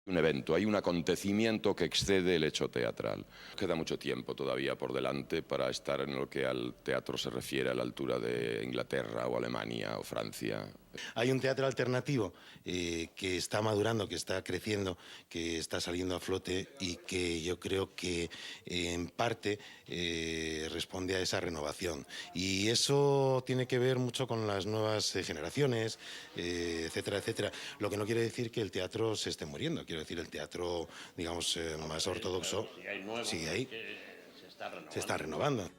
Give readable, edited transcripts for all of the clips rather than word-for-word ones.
Un evento, hay un acontecimiento que excede el hecho teatral. Queda mucho tiempo todavía por delante para estar en lo que al teatro se refiere a la altura de Inglaterra o Alemania o Francia. Hay un teatro alternativo que está madurando, que está creciendo, que está saliendo a flote y que yo creo que en parte responde a esa renovación. Y eso tiene que ver mucho con las nuevas generaciones, etcétera, etcétera. Lo que no quiere decir que el teatro se esté muriendo. Quiero decir, el teatro, digamos, más ortodoxo sigue ahí, se está renovando.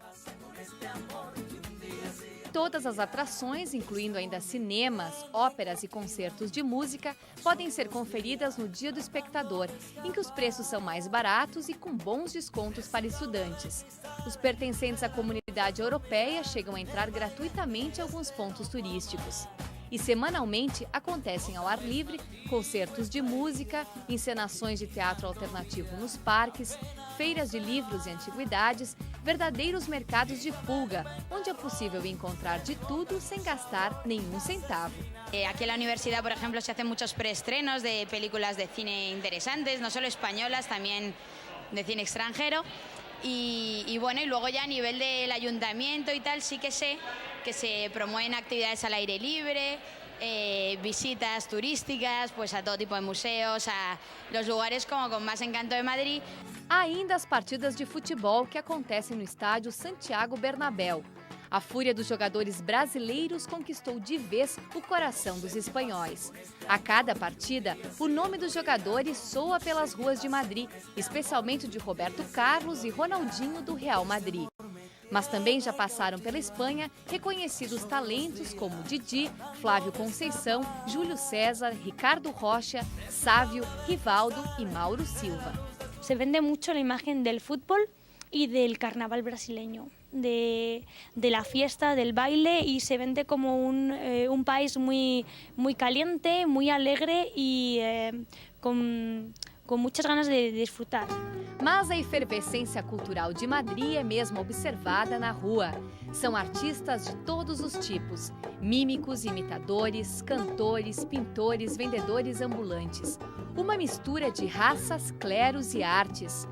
Todas as atrações, incluindo ainda cinemas, óperas e concertos de música, podem ser conferidas no Dia do Espectador, em que os preços são mais baratos e com bons descontos para estudantes. Os pertencentes à comunidade europeia chegam a entrar gratuitamente em alguns pontos turísticos. E semanalmente acontecem ao ar livre concertos de música, encenações de teatro alternativo nos parques, feiras de livros e antiguidades, verdadeiros mercados de pulga, onde é possível encontrar de tudo sem gastar nenhum centavo. Aquí en la universidad, por ejemplo, se hacen muchos preestrenos de películas de cine interesantes, no solo españolas, también de cine extranjero. Y bueno, y luego ya a nivel del ayuntamiento y tal, sí que sé que se promueven actividades al aire libre, visitas turísticas, pues a todo tipo de museos, a los lugares como con más encanto de Madrid. Há ainda as partidas de futebol que acontecem no estádio Santiago Bernabéu. A fúria dos jogadores brasileiros conquistou de vez o coração dos espanhóis. A cada partida, o nome dos jogadores soa pelas ruas de Madrid, especialmente de Roberto Carlos e Ronaldinho do Real Madrid. Mas também já passaram pela Espanha reconhecidos talentos como Didi, Flávio Conceição, Júlio César, Ricardo Rocha, Sávio, Rivaldo e Mauro Silva. Se vende mucho la imagen del fútbol y del carnaval brasileño, de la fiesta, del baile, y se vende como un país muy caliente, muy alegre y con muchas ganas de disfrutar. Mas a efervescência cultural de Madrid é mesmo observada na rua. São artistas de todos os tipos, mímicos, imitadores, cantores, pintores, vendedores ambulantes. Uma mistura de raças, clérus e artes.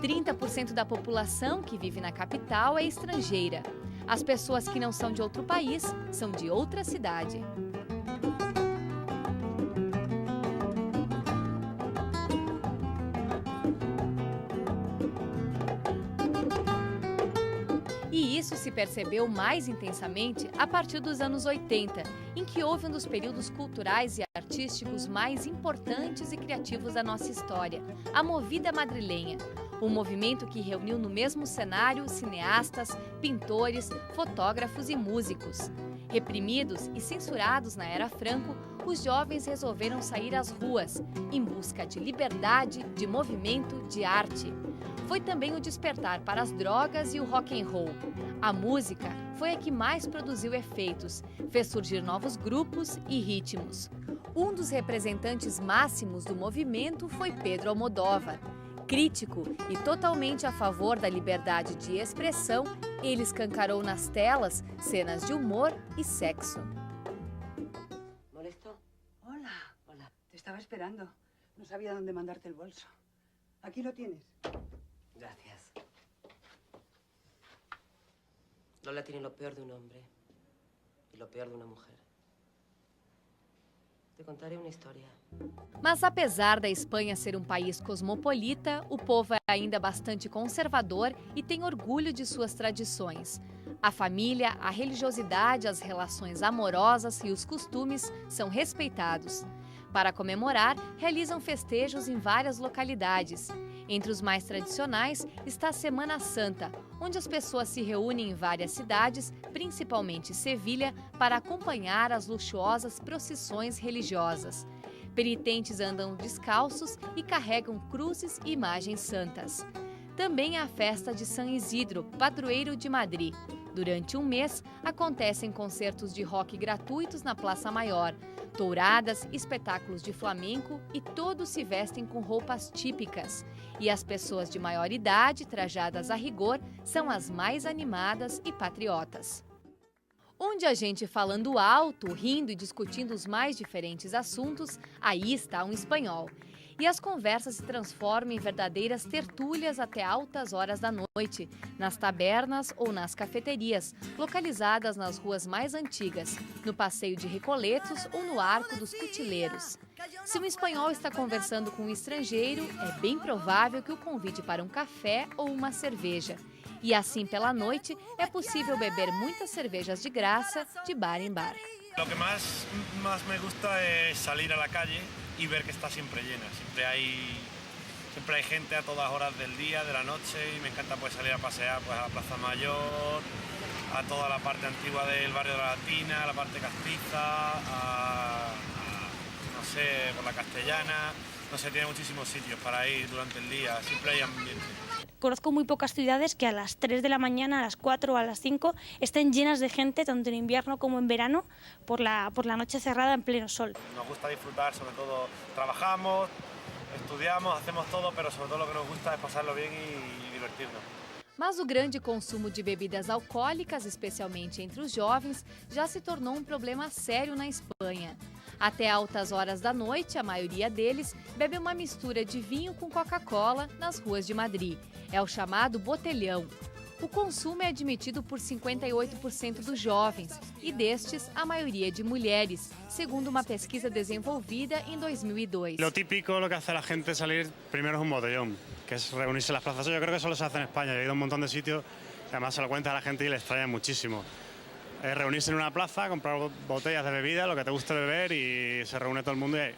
30% da população que vive na capital é estrangeira. As pessoas que não são de outro país são de outra cidade. E isso se percebeu mais intensamente a partir dos anos 80, em que houve um dos períodos culturais e artísticos mais importantes e criativos da nossa história, a Movida Madrilenha. Um movimento que reuniu no mesmo cenário cineastas, pintores, fotógrafos e músicos. Reprimidos e censurados na Era Franco, os jovens resolveram sair às ruas, em busca de liberdade, de movimento, de arte. Foi também o despertar para as drogas e o rock and roll. A música foi a que mais produziu efeitos, fez surgir novos grupos e ritmos. Um dos representantes máximos do movimento foi Pedro Almodóvar. Crítico e totalmente a favor da liberdade de expressão, ele escancarou nas telas cenas de humor e sexo. ¿Molesto? Hola. Hola. Te estaba esperando. No sabía dónde mandarte el bolso. Aquí lo tienes. Gracias. Lola tiene lo peor de un hombre y lo peor de una mujer. Te contaré uma história. Mas apesar da Espanha ser um país cosmopolita, o povo é ainda bastante conservador e tem orgulho de suas tradições. A família, a religiosidade, as relações amorosas e os costumes são respeitados. Para comemorar, realizam festejos em várias localidades. Entre os mais tradicionais está a Semana Santa, onde as pessoas se reúnem em várias cidades, principalmente Sevilha, para acompanhar as luxuosas procissões religiosas. Penitentes andam descalços e carregam cruzes e imagens santas. Também há a festa de São Isidro, padroeiro de Madrid. Durante um mês, acontecem concertos de rock gratuitos na Praça Maior, touradas, espetáculos de flamenco e todos se vestem com roupas típicas. E as pessoas de maior idade, trajadas a rigor, são as mais animadas e patriotas. Onde a gente falando alto, rindo e discutindo os mais diferentes assuntos, aí está um espanhol. e as conversas se transformam em verdadeiras tertúlias até altas horas da noite, nas tabernas ou nas cafeterias, localizadas nas ruas mais antigas, no Passeio de Recoletos ou no Arco dos Cutileiros. Se um espanhol está conversando com um estrangeiro, é bem provável que o convide para um café ou uma cerveja. E assim, pela noite, é possível beber muitas cervejas de graça, de bar em bar. Lo que más me gusta es salir a la calle y ver que está siempre llena. Siempre hay gente a todas horas del día, de la noche, y me encanta pues salir a pasear pues a la Plaza Mayor, a toda la parte antigua del barrio de la Latina, a la parte castiza, no sé, por la Castellana. No sé, tiene muchísimos sitios para ir durante el día, siempre hay ambiente. Conozco muy pocas ciudades que a las 3 de la mañana, a las 4 o a las 5 estén llenas de gente, tanto en invierno como en verano, por la noche cerrada en pleno sol. Nos gusta disfrutar, sobre todo trabajamos, estudiamos, hacemos todo, pero sobre todo lo que nos gusta es pasarlo bien y divertirnos. Mas o grande consumo de bebidas alcoólicas, especialmente entre os jovens, já se tornou um problema sério na Espanha. Até altas horas da noite, a maioria deles bebe uma mistura de vinho com Coca-Cola nas ruas de Madrid. É o chamado botelhão. O consumo é admitido por 58% dos jovens e destes, a maioria de mulheres, segundo uma pesquisa desenvolvida em 2002. Lo típico, lo que hace la gente es salir primero es un botellón, que es reunirse en las plazas. Yo creo que solo se hace en España. Yo he ido a un montón de sitios y además se lo cuenta a la gente y le extraña muchísimo. Es reunirse en una plaza, comprar botellas de bebida, lo que te guste beber, y se reúne todo el mundo. Y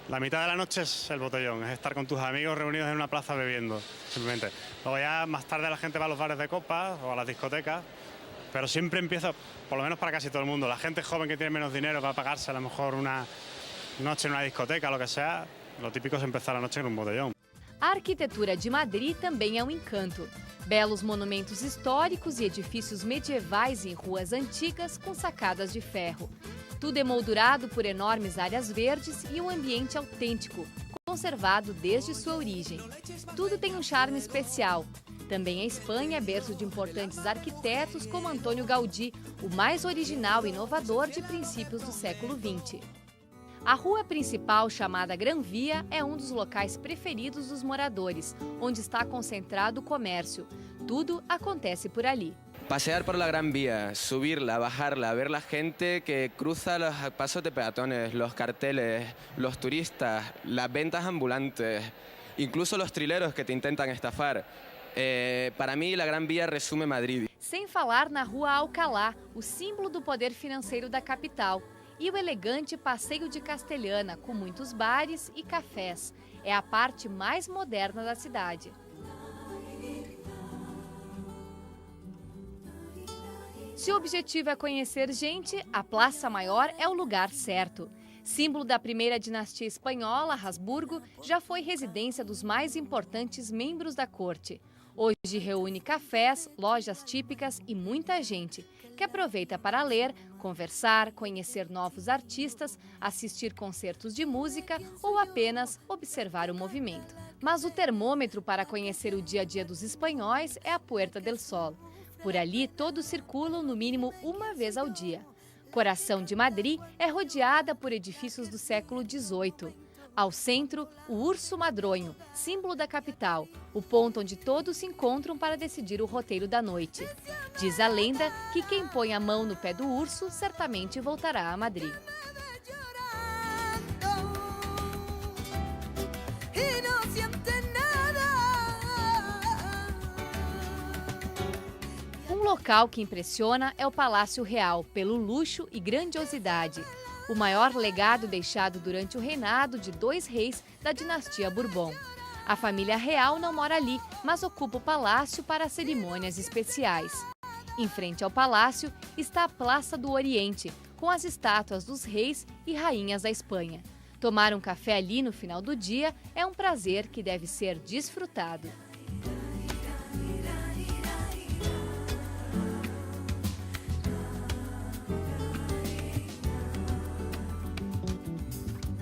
la mitad de la noche es el botellón, es estar con tus amigos reunidos en una plaza bebiendo, simplemente. Luego ya más tarde la gente va a los bares de copas o a las discotecas, pero siempre empieza, por lo menos para casi todo el mundo. La gente joven que tiene menos dinero va a pagarse a lo mejor una noche en una discoteca, lo que sea. Lo típico es empezar la noche en un botellón. A arquitetura de Madrid também é um encanto. Belos monumentos históricos e edifícios medievais em ruas antigas com sacadas de ferro. Tudo emoldurado por enormes áreas verdes e um ambiente autêntico, conservado desde sua origem. Tudo tem um charme especial. Também a Espanha é berço de importantes arquitetos como Antônio Gaudí, o mais original e inovador de princípios do século XX. A rua principal, chamada Gran Via, é um dos locais preferidos dos moradores, onde está concentrado o comércio. Tudo acontece por ali. Pasear por la Gran Vía, subirla, bajarla, ver la gente que cruza los pasos de peatones, los carteles, los turistas, las ventas ambulantes, incluso los trileros que te intentan estafar. Para mí, la Gran Vía resume Madrid. Sem falar na Rua Alcalá, o símbolo do poder financeiro da capital. E o elegante Passeio de Castellana, com muitos bares e cafés. É a parte mais moderna da cidade. Se o objetivo é conhecer gente, a Plaça Maior é o lugar certo. Símbolo da primeira dinastia espanhola, Habsburgo, já foi residência dos mais importantes membros da corte. Hoje reúne cafés, lojas típicas e muita gente, que aproveita para ler, conversar, conhecer novos artistas, assistir concertos de música ou apenas observar o movimento. Mas o termômetro para conhecer o dia a dia dos espanhóis é a Puerta del Sol. Por ali, todos circulam no mínimo uma vez ao dia. Coração de Madrid é rodeada por edifícios do século XVIII. Ao centro, o Urso Madronho, símbolo da capital, o ponto onde todos se encontram para decidir o roteiro da noite. Diz a lenda que quem põe a mão no pé do urso certamente voltará a Madrid. Um local que impressiona é o Palácio Real, pelo luxo e grandiosidade. O maior legado deixado durante o reinado de 2 reis da dinastia Bourbon. A família real não mora ali, mas ocupa o palácio para cerimônias especiais. Em frente ao palácio está a Praça do Oriente, com as estátuas dos reis e rainhas da Espanha. Tomar um café ali no final do dia é um prazer que deve ser desfrutado.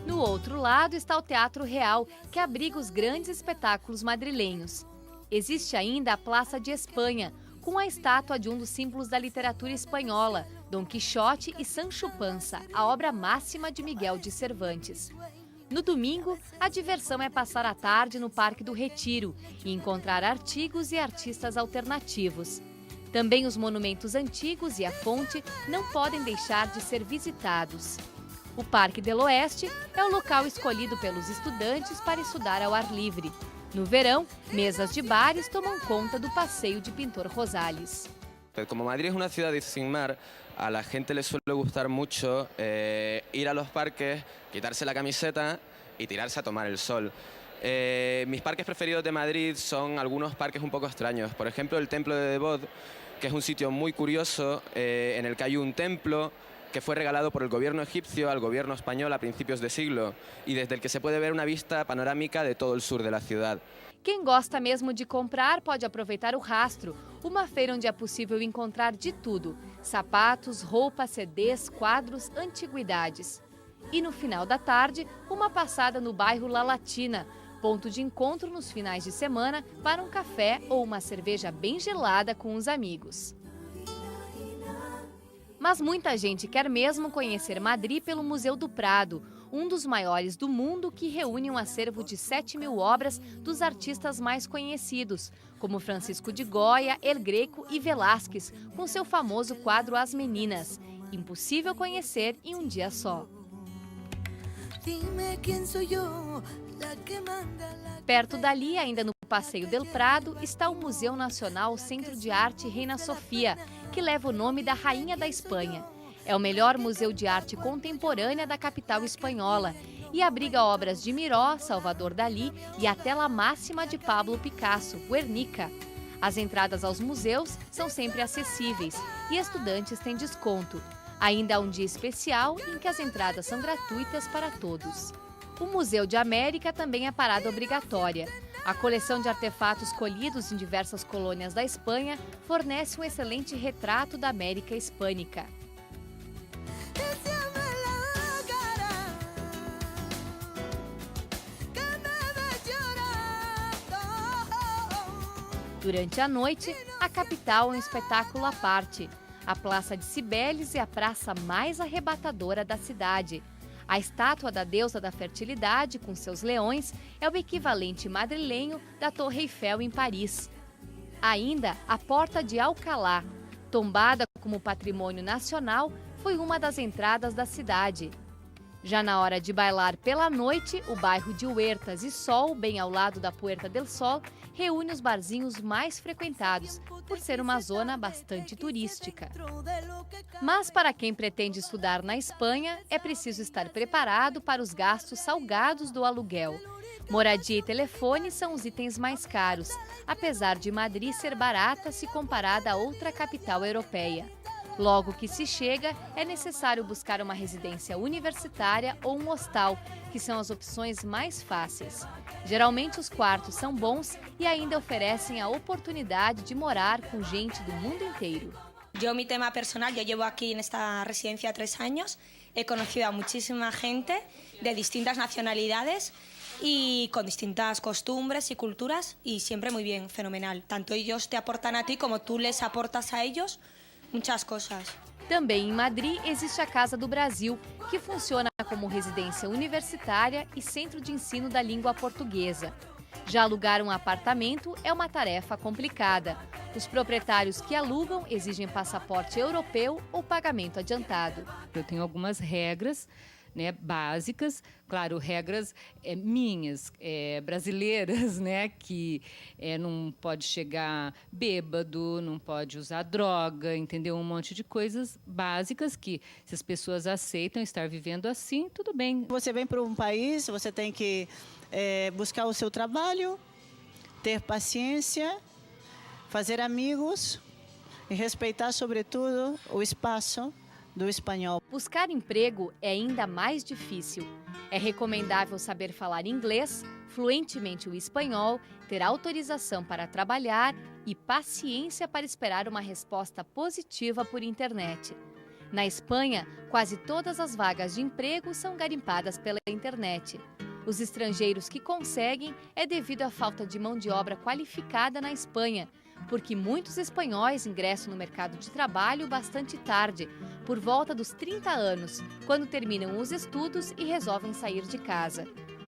Do outro lado está o Teatro Real, que abriga os grandes espetáculos madrilenhos. Existe ainda a Praça de Espanha, com a estátua de um dos símbolos da literatura espanhola, Dom Quixote e Sancho Panza, a obra máxima de Miguel de Cervantes. No domingo, a diversão é passar a tarde no Parque do Retiro e encontrar artigos e artistas alternativos. Também os monumentos antigos e a fonte não podem deixar de ser visitados. O Parque del Oeste é o local escolhido pelos estudantes para estudar ao ar livre. No verão, mesas de bares tomam conta do passeio de Pintor Rosales. Como Madrid es una ciudad sin mar, a la gente le suele gustar mucho ir a los parques, quitarse la camiseta y tirarse a tomar el sol. Mis parques preferidos de Madrid son algunos parques un poco extraños. Por ejemplo, el Templo de Devot, que es un sitio muy curioso en el que hay un templo que fue regalado por el gobierno egipcio al gobierno español a principios de siglo y desde el que se puede ver una vista panorámica de todo el sur de la ciudad. Quem gosta mesmo de comprar pode aproveitar o Rastro, uma feira onde é possível encontrar de tudo: sapatos, roupas, CDs, quadros, antiguidades. E no final da tarde, uma passada no bairro La Latina, ponto de encontro nos finais de semana para um café ou uma cerveja bem gelada com os amigos. Mas muita gente quer mesmo conhecer Madrid pelo Museu do Prado, um dos maiores do mundo que reúne um acervo de 7.000 obras dos artistas mais conhecidos, como Francisco de Goya, El Greco e Velázquez, com seu famoso quadro As Meninas. Impossível conhecer em um dia só. Perto dali, ainda no Passeio del Prado, está o Museu Nacional Centro de Arte Reina Sofia, que leva o nome da Rainha da Espanha. É o melhor museu de arte contemporânea da capital espanhola e abriga obras de Miró, Salvador Dalí e a tela máxima de Pablo Picasso, Guernica. As entradas aos museus são sempre acessíveis e estudantes têm desconto. Ainda há um dia especial em que as entradas são gratuitas para todos. O Museu de América também é parada obrigatória. A coleção de artefatos colhidos em diversas colônias da Espanha fornece um excelente retrato da América Hispânica. Durante a noite, a capital é um espetáculo à parte. A Praça de Cibeles é a praça mais arrebatadora da cidade. A estátua da deusa da fertilidade, com seus leões, é o equivalente madrilenho da Torre Eiffel em Paris. Ainda, a Porta de Alcalá, tombada como patrimônio nacional, foi uma das entradas da cidade. Já na hora de bailar pela noite, o bairro de Huertas e Sol, bem ao lado da Puerta del Sol, reúne os barzinhos mais frequentados, por ser uma zona bastante turística. Mas para quem pretende estudar na Espanha, é preciso estar preparado para os gastos salgados do aluguel. Moradia e telefone são os itens mais caros, apesar de Madrid ser barata se comparada a outra capital europeia. Logo que se chega, é necessário buscar uma residência universitária ou um hostal, que são as opções mais fáceis. Geralmente os quartos são bons e ainda oferecem a oportunidade de morar com gente do mundo inteiro. Yo, mi tema personal, yo llevo aquí en esta residencia 3 años, he conocido a muchísima gente de distintas nacionalidades y con distintas costumbres y culturas y siempre muy bien, fenomenal. Tanto ellos te aportan a ti como tú les aportas a ellos muchas cosas. Também em Madrid existe a Casa do Brasil, que funciona como residência universitária e centro de ensino da língua portuguesa. Já alugar um apartamento é uma tarefa complicada. Os proprietários que alugam exigem passaporte europeu ou pagamento adiantado. Eu tenho algumas regras, né, básicas, claro, regras minhas, brasileiras, né, que não pode chegar bêbado, não pode usar droga, entendeu? Um monte de coisas básicas que, se as pessoas aceitam estar vivendo assim, tudo bem. Você vem para um país, você tem que buscar o seu trabalho, ter paciência, fazer amigos e respeitar, sobretudo, o espaço do espanhol. Buscar emprego é ainda mais difícil. É recomendável saber falar inglês, fluentemente o espanhol, ter autorização para trabalhar e paciência para esperar uma resposta positiva por internet. Na Espanha, quase todas as vagas de emprego são garimpadas pela internet. Os estrangeiros que conseguem é devido à falta de mão de obra qualificada na Espanha, porque muitos espanhóis ingressam no mercado de trabalho bastante tarde, por volta dos 30 anos, quando terminam os estudos e resolvem sair de casa.